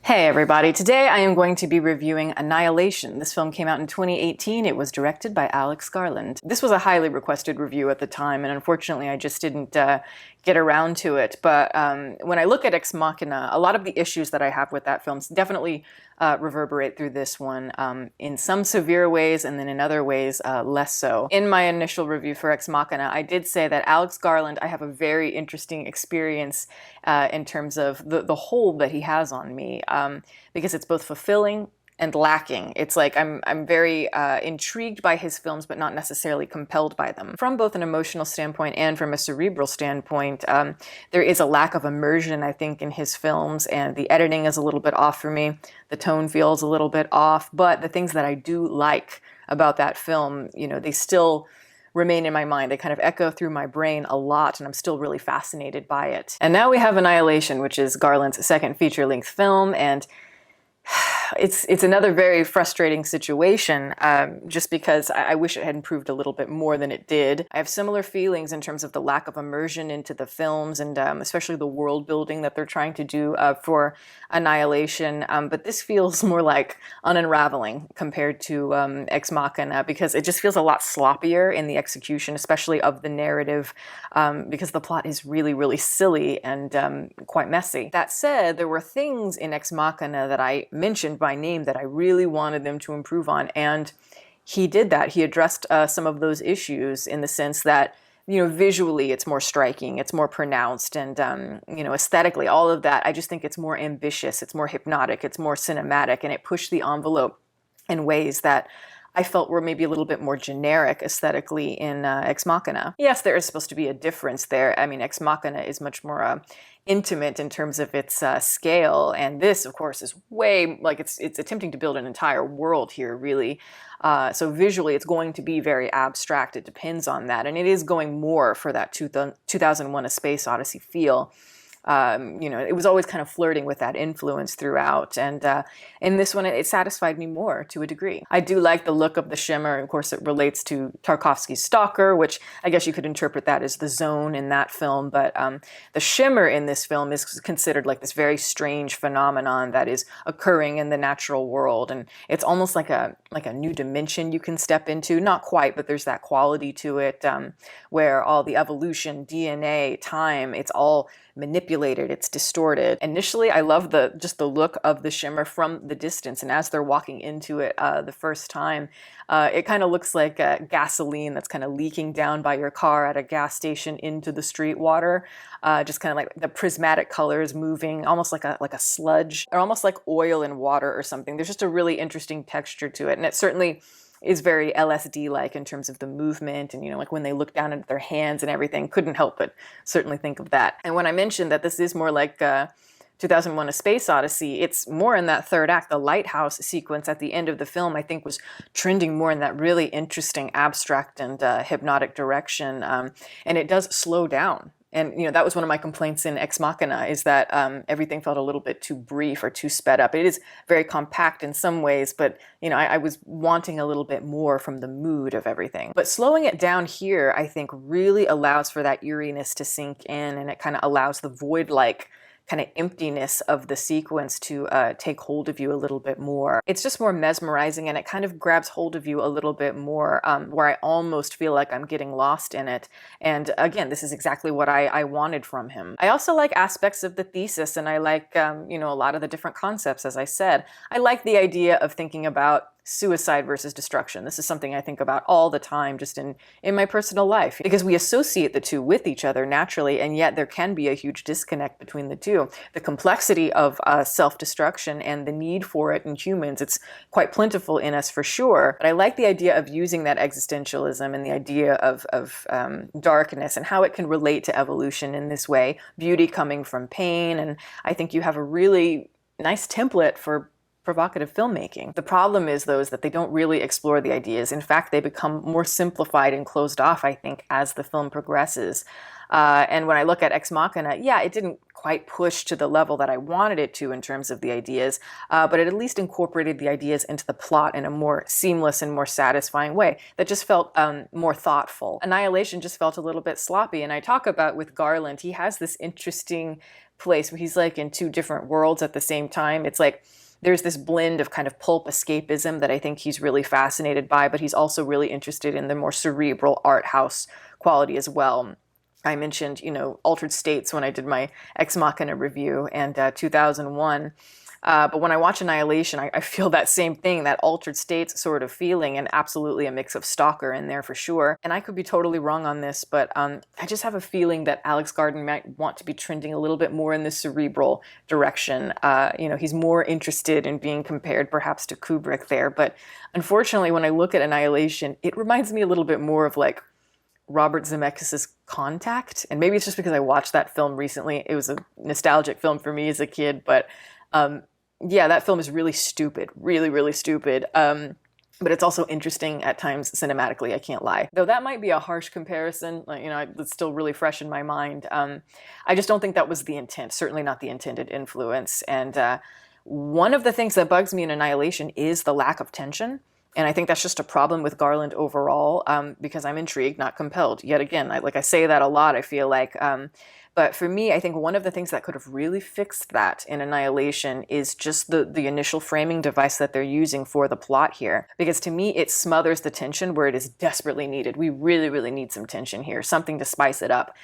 Hey everybody, today I am going to be reviewing Annihilation. This film came out in 2018. It was directed by Alex Garland. This was a highly requested review at the time, and unfortunately I just didn't get around to it. But when I look at Ex Machina, a lot of the issues that I have with that film definitely reverberate through this one in some severe ways, and then in other ways less so. In my initial review for Ex Machina, I did say that Alex Garland, I have a very interesting experience in terms of the hold that he has on me, because it's both fulfilling and lacking. It's like I'm very intrigued by his films, but not necessarily compelled by them. From both an emotional standpoint and from a cerebral standpoint, there is a lack of immersion, I think, in his films, and the editing is a little bit off for me. The tone feels a little bit off, but the things that I do like about that film, you know, they still remain in my mind. They kind of echo through my brain a lot, and I'm still really fascinated by it. And now we have Annihilation, which is Garland's second feature-length film, and it's another very frustrating situation, just because I wish it had improved a little bit more than it did. I have similar feelings in terms of the lack of immersion into the films, and especially the world building that they're trying to do for Annihilation, but this feels more like an unraveling compared to Ex Machina, because it just feels a lot sloppier in the execution, especially of the narrative, because the plot is really, really silly and quite messy. That said, there were things in Ex Machina that I mentioned by name that I really wanted them to improve on, and he did that. He addressed some of those issues in the sense that, you know, visually it's more striking, it's more pronounced, and you know, aesthetically, all of that, I just think it's more ambitious, it's more hypnotic, it's more cinematic, and it pushed the envelope in ways that I felt were maybe a little bit more generic aesthetically in Ex Machina. Yes, there is supposed to be a difference there. I mean, Ex Machina is much more intimate in terms of its scale, and this, of course, is way, like, it's attempting to build an entire world here, really. So visually, it's going to be very abstract. It depends on that, and it is going more for that 2001: A Space Odyssey feel. You know, it was always kind of flirting with that influence throughout, and in this one it satisfied me more to a degree. I do like the look of the shimmer. Of course, it relates to Tarkovsky's Stalker, which I guess you could interpret that as the zone in that film, but the shimmer in this film is considered like this very strange phenomenon that is occurring in the natural world, and it's almost like a new dimension you can step into. Not quite, but there's that quality to it, where all the evolution, DNA, time, it's all manipulated, it's distorted. Initially, I love just the look of the shimmer from the distance, and as they're walking into it the first time, it kind of looks like gasoline that's kind of leaking down by your car at a gas station into the street water. Just kind of like the prismatic colors moving, almost like a sludge, or almost like oil in water or something. There's just a really interesting texture to it, and it certainly is very LSD-like in terms of the movement, and, you know, like when they look down at their hands and everything, couldn't help but certainly think of that. And when I mentioned that this is more like 2001: A Space Odyssey, it's more in that third act. The lighthouse sequence at the end of the film, I think, was trending more in that really interesting, abstract and hypnotic direction, and it does slow down. And, you know, that was one of my complaints in Ex Machina, is that everything felt a little bit too brief or too sped up. It is very compact in some ways, but, you know, I was wanting a little bit more from the mood of everything. But slowing it down here, I think, really allows for that eeriness to sink in, and it kind of allows the void-like kind of emptiness of the sequence to take hold of you a little bit more. It's just more mesmerizing, and it kind of grabs hold of you a little bit more, where I almost feel like I'm getting lost in it. And again, this is exactly what I wanted from him. I also like aspects of the thesis, and I like, you know, a lot of the different concepts, as I said. I like the idea of thinking about suicide versus destruction. This is something I think about all the time, just in my personal life, because we associate the two with each other naturally, and yet there can be a huge disconnect between the two. The complexity of self-destruction and the need for it in humans, it's quite plentiful in us for sure, but I like the idea of using that existentialism and the idea of darkness and how it can relate to evolution in this way, beauty coming from pain, and I think you have a really nice template for provocative filmmaking. The problem is, though, is that they don't really explore the ideas. In fact, they become more simplified and closed off, I think, as the film progresses. And when I look at Ex Machina, yeah, it didn't quite push to the level that I wanted it to in terms of the ideas, but it at least incorporated the ideas into the plot in a more seamless and more satisfying way that just felt more thoughtful. Annihilation just felt a little bit sloppy, and I talk about with Garland, he has this interesting place where he's like in two different worlds at the same time. It's like there's this blend of kind of pulp escapism that I think he's really fascinated by, but he's also really interested in the more cerebral art house quality as well. I mentioned, Altered States when I did my Ex Machina review, and 2001. But when I watch Annihilation, I feel that same thing, that Altered States sort of feeling, and absolutely a mix of Stalker in there for sure. And I could be totally wrong on this, but I just have a feeling that Alex Garland might want to be trending a little bit more in the cerebral direction. He's more interested in being compared perhaps to Kubrick there. But unfortunately, when I look at Annihilation, it reminds me a little bit more of like Robert Zemeckis' Contact. And maybe it's just because I watched that film recently. It was a nostalgic film for me as a kid, but yeah, that film is really stupid, really, really stupid. But it's also interesting at times cinematically, I can't lie. Though that might be a harsh comparison, it's still really fresh in my mind. I just don't think that was the intent, certainly not the intended influence. And one of the things that bugs me in Annihilation is the lack of tension. And I think that's just a problem with Garland overall, because I'm intrigued, not compelled. Yet again, I say that a lot, I feel like. But for me, I think one of the things that could have really fixed that in Annihilation is just the initial framing device that they're using for the plot here. Because to me, it smothers the tension where it is desperately needed. We really, really need some tension here, something to spice it up.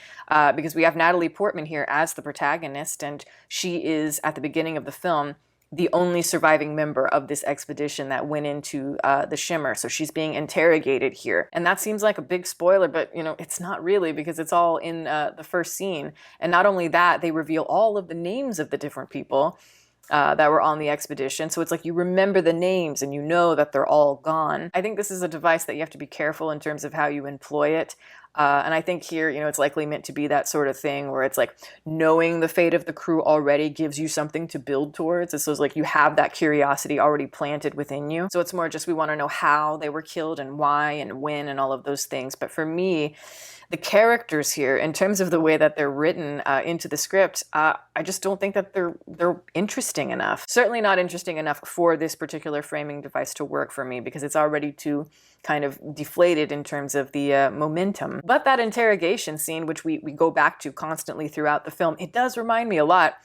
Because we have Natalie Portman here as the protagonist, and she is, at the beginning of the film, the only surviving member of this expedition that went into the Shimmer. So she's being interrogated here. And that seems like a big spoiler, but it's not really, because it's all in the first scene. And not only that, they reveal all of the names of the different people that were on the expedition. So it's like you remember the names and you know that they're all gone. I think this is a device that you have to be careful in terms of how you employ it. And I think here, it's likely meant to be that sort of thing where it's like knowing the fate of the crew already gives you something to build towards. And so it's like you have that curiosity already planted within you. So it's more just we want to know how they were killed and why and when and all of those things. But for me, the characters here, in terms of the way that they're written into the script, I just don't think that they're interesting enough. Certainly not interesting enough for this particular framing device to work for me, because it's already too kind of deflated in terms of the momentum. But that interrogation scene, which we go back to constantly throughout the film, it does remind me a lot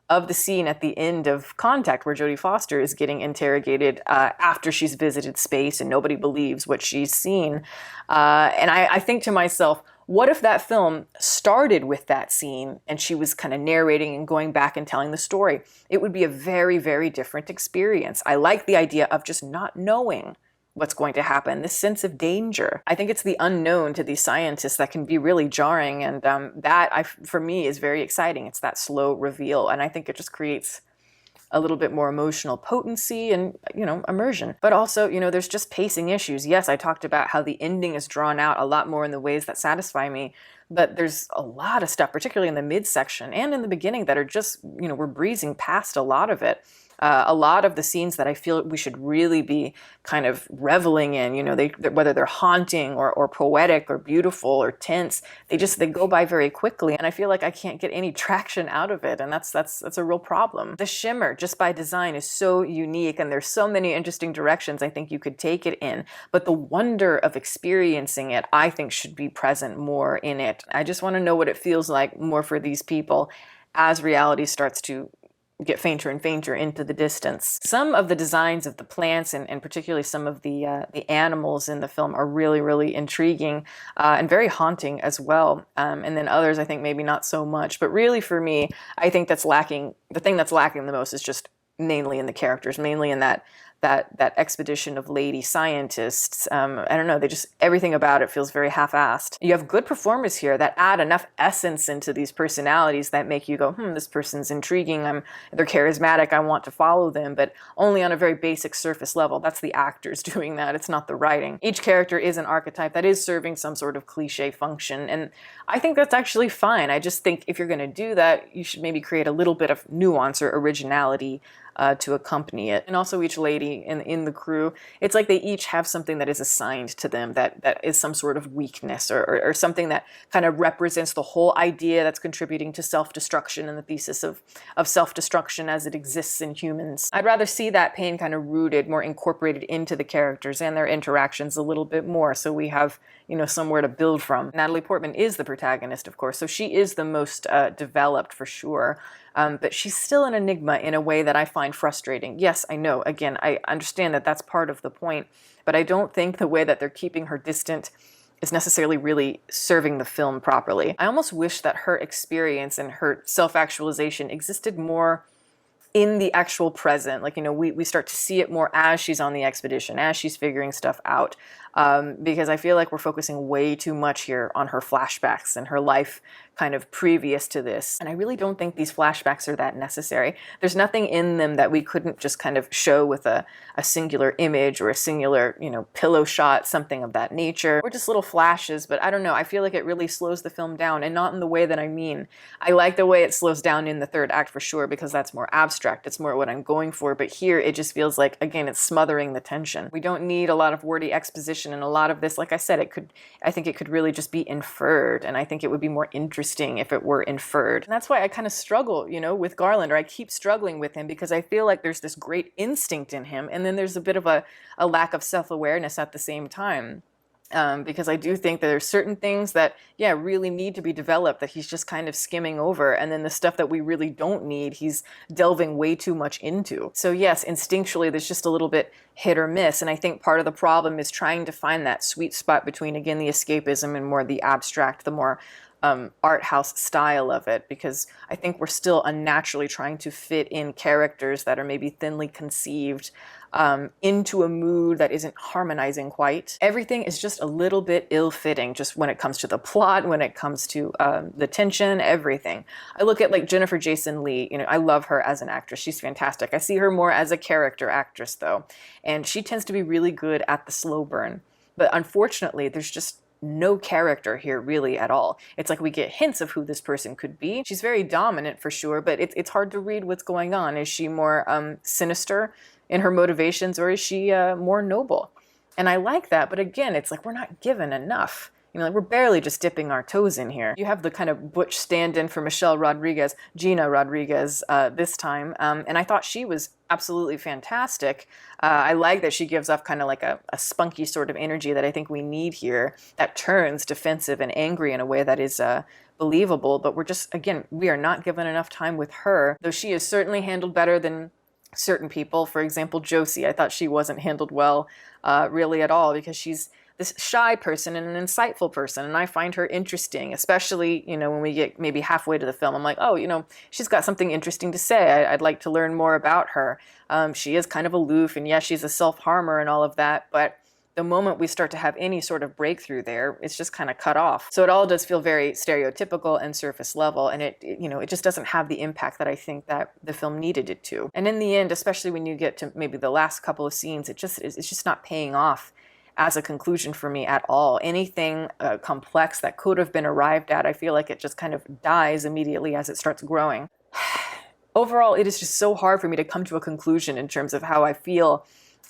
of the scene at the end of Contact where Jodie Foster is getting interrogated after she's visited space and nobody believes what she's seen. And I think to myself, what if that film started with that scene and she was kind of narrating and going back and telling the story? It would be a very, very different experience. I like the idea of just not knowing what's going to happen, this sense of danger. I think it's the unknown to these scientists that can be really jarring, and for me, is very exciting. It's that slow reveal, and I think it just creates a little bit more emotional potency and, immersion. But also, there's just pacing issues. Yes, I talked about how the ending is drawn out a lot more in the ways that satisfy me, but there's a lot of stuff, particularly in the midsection and in the beginning, that are just, we're breezing past a lot of it. A lot of the scenes that I feel we should really be kind of reveling in, whether they're haunting or poetic or beautiful or tense, they go by very quickly, and I feel like I can't get any traction out of it, and that's a real problem. The Shimmer, just by design, is so unique, and there's so many interesting directions I think you could take it in, but the wonder of experiencing it, I think, should be present more in it. I just want to know what it feels like more for these people as reality starts to get fainter and fainter into the distance. Some of the designs of the plants and particularly some of the animals in the film are really, really intriguing and very haunting as well. And then others, I think, maybe not so much. But really, for me, I think the thing that's lacking the most is just mainly in the characters, mainly in that expedition of lady scientists. I don't know, everything about it feels very half-assed. You have good performers here that add enough essence into these personalities that make you go, this person's intriguing, they're charismatic, I want to follow them, but only on a very basic surface level. That's the actors doing that, it's not the writing. Each character is an archetype that is serving some sort of cliche function, and I think that's actually fine. I just think if you're going to do that, you should maybe create a little bit of nuance or originality to accompany it. And also each lady in the crew, it's like they each have something that is assigned to them that is some sort of weakness or something that kind of represents the whole idea that's contributing to self-destruction and the thesis of self-destruction as it exists in humans. I'd rather see that pain kind of rooted, more incorporated into the characters and their interactions a little bit more. So we have, somewhere to build from. Natalie Portman is the protagonist, of course, so she is the most developed for sure. But she's still an enigma in a way that I find frustrating. Yes, I know, again, I understand that that's part of the point, but I don't think the way that they're keeping her distant is necessarily really serving the film properly. I almost wish that her experience and her self-actualization existed more in the actual present. Like, we start to see it more as she's on the expedition, as she's figuring stuff out. Because I feel like we're focusing way too much here on her flashbacks and her life kind of previous to this. And I really don't think these flashbacks are that necessary. There's nothing in them that we couldn't just kind of show with a singular image or a singular, pillow shot, something of that nature, or just little flashes. But I don't know, I feel like it really slows the film down, and not in the way that I mean. I like the way it slows down in the third act for sure, because that's more abstract. It's more what I'm going for. But here it just feels like, again, it's smothering the tension. We don't need a lot of wordy exposition, and a lot of this, like I said, I think it could really just be inferred, and I think it would be more interesting if it were inferred. And that's why I kind of struggle, with Garland, or I keep struggling with him, because I feel like there's this great instinct in him, and then there's a bit of a lack of self-awareness at the same time. Because I do think that there's certain things that, really need to be developed that he's just kind of skimming over. And then the stuff that we really don't need, he's delving way too much into. So yes, instinctually, there's just a little bit hit or miss. And I think part of the problem is trying to find that sweet spot between, again, the escapism and more the abstract, the more art house style of it, because I think we're still unnaturally trying to fit in characters that are maybe thinly conceived into a mood that isn't harmonizing quite. Everything is just a little bit ill-fitting, just when it comes to the plot, when it comes to the tension, everything. I look at like Jennifer Jason Leigh, I love her as an actress. She's fantastic. I see her more as a character actress though, and she tends to be really good at the slow burn. But unfortunately, there's just no character here really at all. It's like we get hints of who this person could be. She's very dominant for sure, but it's hard to read what's going on. Is she more sinister in her motivations, or is she more noble? And I like that, but again, it's like we're not given enough. Like we're barely just dipping our toes in here. You have the kind of butch stand-in for Michelle Rodriguez, Gina Rodriguez, this time, and I thought she was absolutely fantastic. I like that she gives off kind of like a spunky sort of energy that I think we need here, that turns defensive and angry in a way that is believable, but we are not given enough time with her, though she is certainly handled better than certain people. For example, Josie, I thought she wasn't handled well really at all, because she's this shy person and an insightful person, and I find her interesting, especially, when we get maybe halfway to the film. I'm like, oh, she's got something interesting to say. I'd like to learn more about her. She is kind of aloof, and yes, she's a self-harmer and all of that, but the moment we start to have any sort of breakthrough there, it's just kind of cut off. So it all does feel very stereotypical and surface level, and it just doesn't have the impact that I think that the film needed it to. And in the end, especially when you get to maybe the last couple of scenes, it's just not paying off as a conclusion for me at all. Anything complex that could have been arrived at, I feel like it just kind of dies immediately as it starts growing. Overall, it is just so hard for me to come to a conclusion in terms of how I feel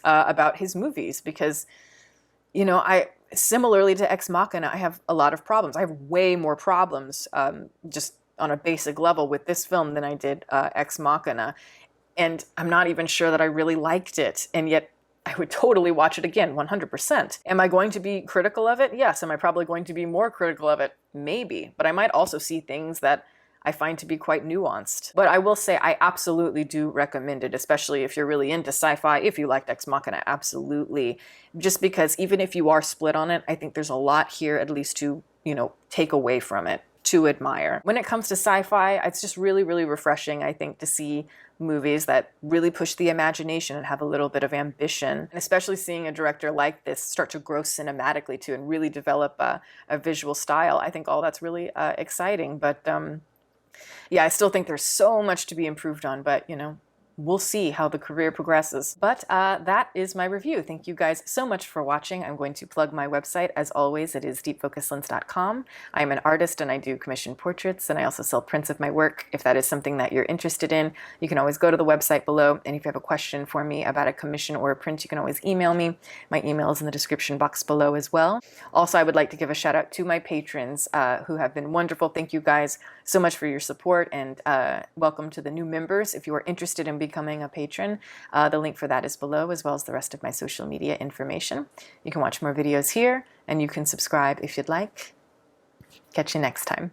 about his movies, because similarly to Ex Machina, I have a lot of problems. I have way more problems just on a basic level with this film than I did Ex Machina. And I'm not even sure that I really liked it. And yet I would totally watch it again, 100%. Am I going to be critical of it? Yes. Am I probably going to be more critical of it? Maybe. But I might also see things that I find to be quite nuanced. But I will say I absolutely do recommend it, especially if you're really into sci-fi. If you liked Ex Machina, absolutely. Just because even if you are split on it, I think there's a lot here at least to, take away from it, to admire. When it comes to sci-fi, it's just really, really refreshing, I think, to see movies that really push the imagination and have a little bit of ambition. And especially seeing a director like this start to grow cinematically too and really develop a visual style. I think all that's really exciting. But yeah, I still think there's so much to be improved on, but we'll see how the career progresses. But that is my review. Thank you guys so much for watching. I'm going to plug my website. As always, it is deepfocuslens.com. I'm an artist and I do commissioned portraits, and I also sell prints of my work. If that is something that you're interested in, you can always go to the website below. And if you have a question for me about a commission or a print, you can always email me. My email is in the description box below as well. Also, I would like to give a shout out to my patrons who have been wonderful. Thank you guys so much for your support, and welcome to the new members. If you are interested in becoming a patron. The link for that is below, as well as the rest of my social media information. You can watch more videos here, and you can subscribe if you'd like. Catch you next time.